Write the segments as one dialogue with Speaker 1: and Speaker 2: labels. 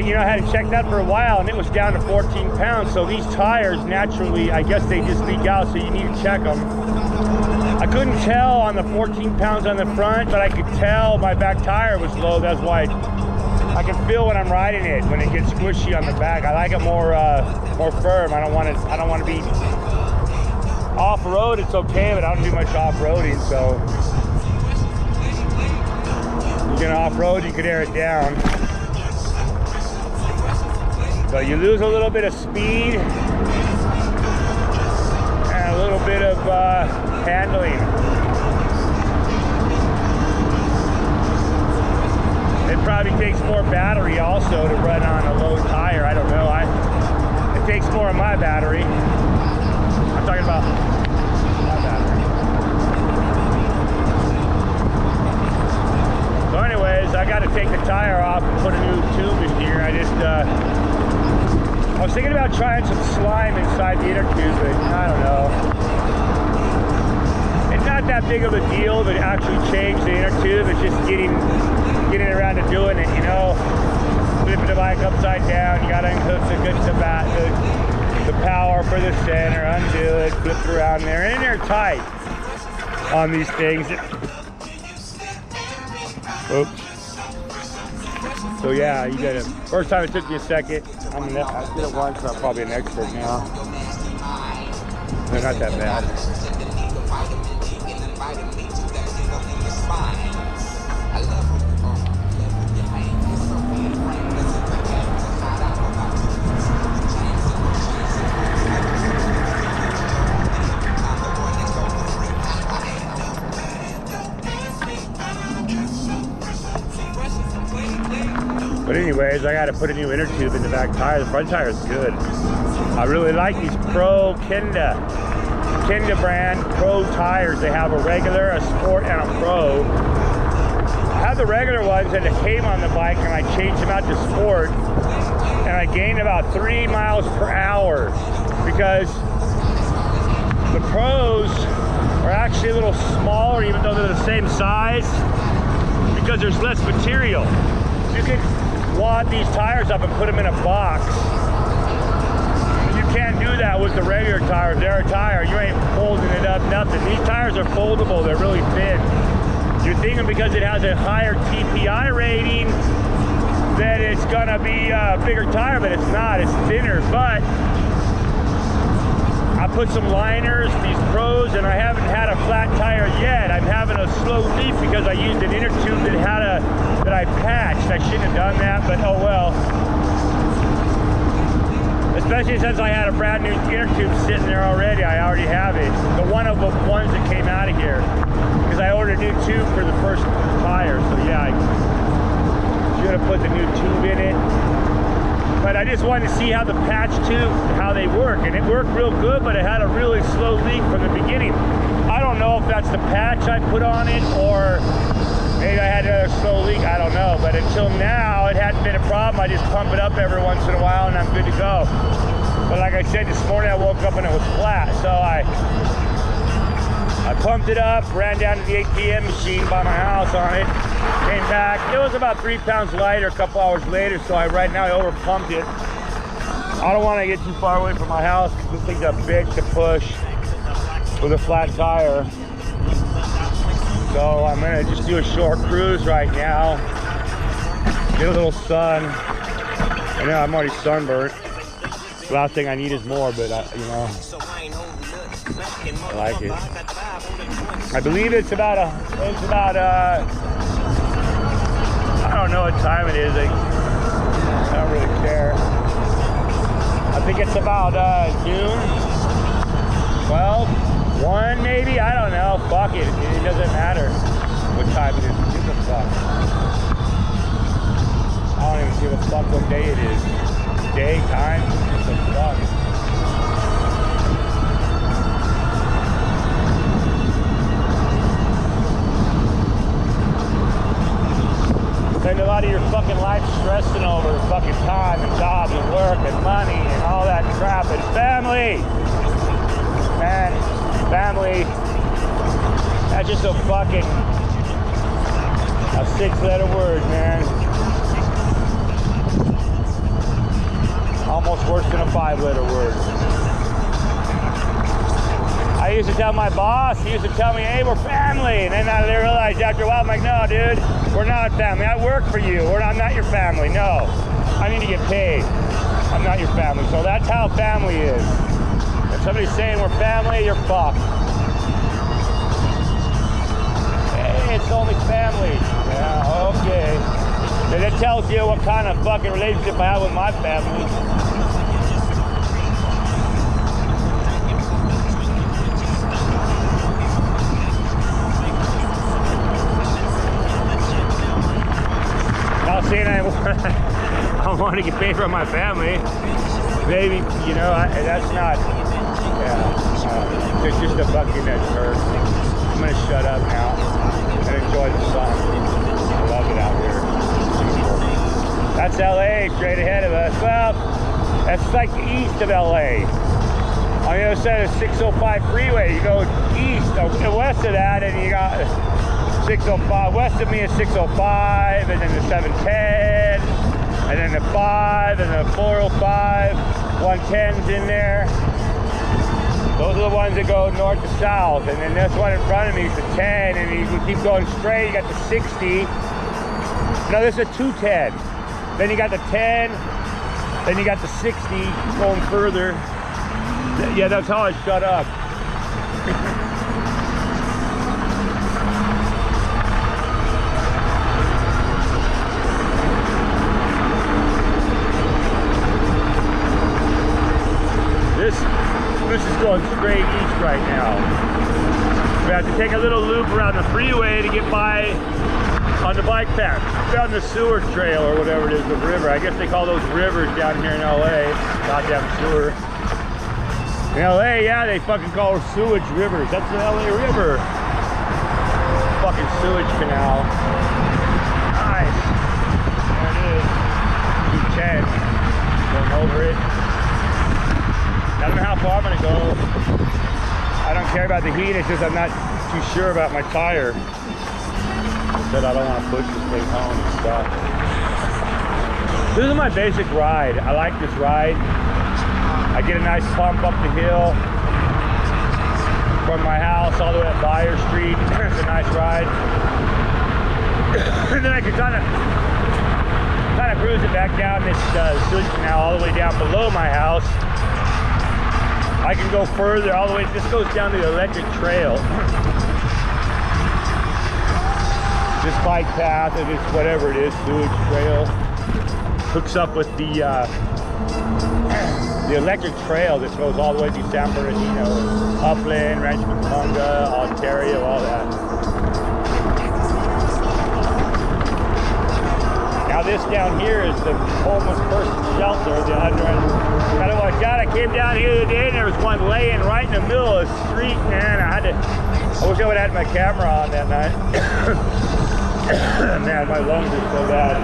Speaker 1: you know, I had to check that for a while, and it was down to 14 pounds. So these tires, naturally, I guess they just leak out, so you need to check them. I couldn't tell on the 14 pounds on the front, but I could tell my back tire was low. That's why I can feel when I'm riding it, when it gets squishy on the back. I like it more firm. I don't want to be off-road. It's okay, but I don't do much off-roading, so you're gonna off-road, you could air it down. So you lose a little bit of speed and a little bit of handling. It probably takes more battery also to run on a low tire. I don't know. It takes more of my battery. I'm talking about my battery. So anyways, I got to take the tire off and put a new tube in here. I was thinking about trying some slime inside the inner tube, but I don't know. It's not that big of a deal to actually change the inner tube. It's just getting around to doing it, you know. Flipping the bike upside down, you gotta unhook the power for the center, undo it, flip it around there, and they're tight on these things. Oops. So yeah, you gotta, first time it took me a second. I did it once, so I'm probably an expert now. They're not that bad. But anyways, I got to put a new inner tube in the back tire. The front tire is good. I really like these Pro Kenda brand Pro tires. They have a regular, a sport, and a Pro. I have the regular ones and it came on the bike, and I changed them out to sport, and I gained about 3 miles per hour because the Pros are actually a little smaller, even though they're the same size, because there's less material. You can wad these tires up and put them in a box. You can't do that with the regular tires. They're a tire. You ain't folding it up, nothing. These tires are foldable. They're really thin. You're thinking because it has a higher TPI rating that it's gonna be a bigger tire, but it's not. It's thinner. But I put some liners, these Pros, and I haven't had a flat tire yet. I'm having a slow leak because I used an inner tube that I patched. I shouldn't have done that, but oh well. Especially since I had a brand new inner tube sitting there already. I already have it. The one of the ones that came out of here. Because I ordered a new tube for the first tire. So yeah, I should have put the new tube in it. But I just wanted to see how the patch tube, how they work. And it worked real good, but it had a really slow leak from the beginning. I don't know if that's the patch I put on it, or maybe I had another slow leak, I don't know. But until now, it hadn't been a problem. I just pump it up every once in a while and I'm good to go. But like I said, this morning I woke up and it was flat. So I pumped it up, ran down to the ATM machine by my house on it, came back. It was about 3 pounds lighter a couple hours later, so right now I over pumped it. I don't want to get too far away from my house because this thing's a bitch to push with a flat tire. So I'm gonna just do a short cruise right now, get a little sun. I know I'm already sunburnt. The last thing I need is more, but you know, I like it. I believe it's about I don't know what time it is. I don't really care. I think it's about noon, 12, 1 maybe. I don't know. Fuck it. It doesn't matter what time it is. Give a fuck. I don't even give a fuck what day it is. Day, time, it's a fuck. Spend a lot of your fucking life stressing over fucking time and jobs and work and money and all that crap. It's family, man. Family. That's just a fucking a 6-letter word, man. Almost worse than a 5-letter word. I used to tell my boss, he used to tell me, hey, we're family. And then I realized after a while, I'm like, no, dude, we're not family. I work for you. I'm not your family. No, I need to get paid. I'm not your family. So that's how family is. If somebody's saying we're family, you're fucked. Hey, it's only family. Yeah, okay. And it tells you what kind of fucking relationship I have with my family. Not saying I want to get paid from my family. Maybe, you know, that's not, it's just a fucking hurt. I'm going to shut up now and enjoy the sun. I love it out here. That's LA straight ahead of us. Well, that's like the east of LA. On the other side of the 605 freeway, you go east, west of that, and you got 605. West of me is 605, and then the 710, and then the 5, and the 405. 110's in there. Those are the ones that go north to south, and then this one in front of me is the 10, and you keep going straight, you got the 60. No, this is a 210. Then you got the 10, then you got the 60 going further. Yeah, that's how I shut up. This is going straight east right now. We have to take a little loop around the freeway to get by on the bike path. Down the sewer trail or whatever it is, the river. I guess they call those rivers down here in LA. Goddamn sewer. In LA, yeah, they fucking call sewage rivers. That's the LA River. Fucking sewage canal. Nice. There it is. 210. Going over it. I don't know how far I'm gonna go. I don't care about the heat, it's just I'm not too sure about my tire. I said I don't want to push this thing home and stuff. This is my basic ride. I like this ride. I get a nice pump up the hill from my house all the way up Byer Street. It's a nice ride. And then I can kind of cruise it back down this sewage canal all the way down below my house. I can go further all the way. This goes down to the electric trail. This bike path, or this whatever it is, sewage trail, hooks up with the electric trail that goes all the way to San Bernardino, Upland, Rancho Cucamonga, Ontario, all that. Now this down here is the homeless person shelter. Gotta watch out. I came down here the other day and there was one laying right in the middle of the street, man. I wish I would have had my camera on that night. Man, my lungs are so bad.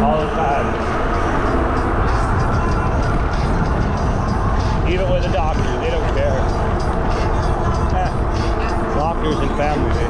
Speaker 1: All the time. Even with the doctors, they don't care. Doctors and family,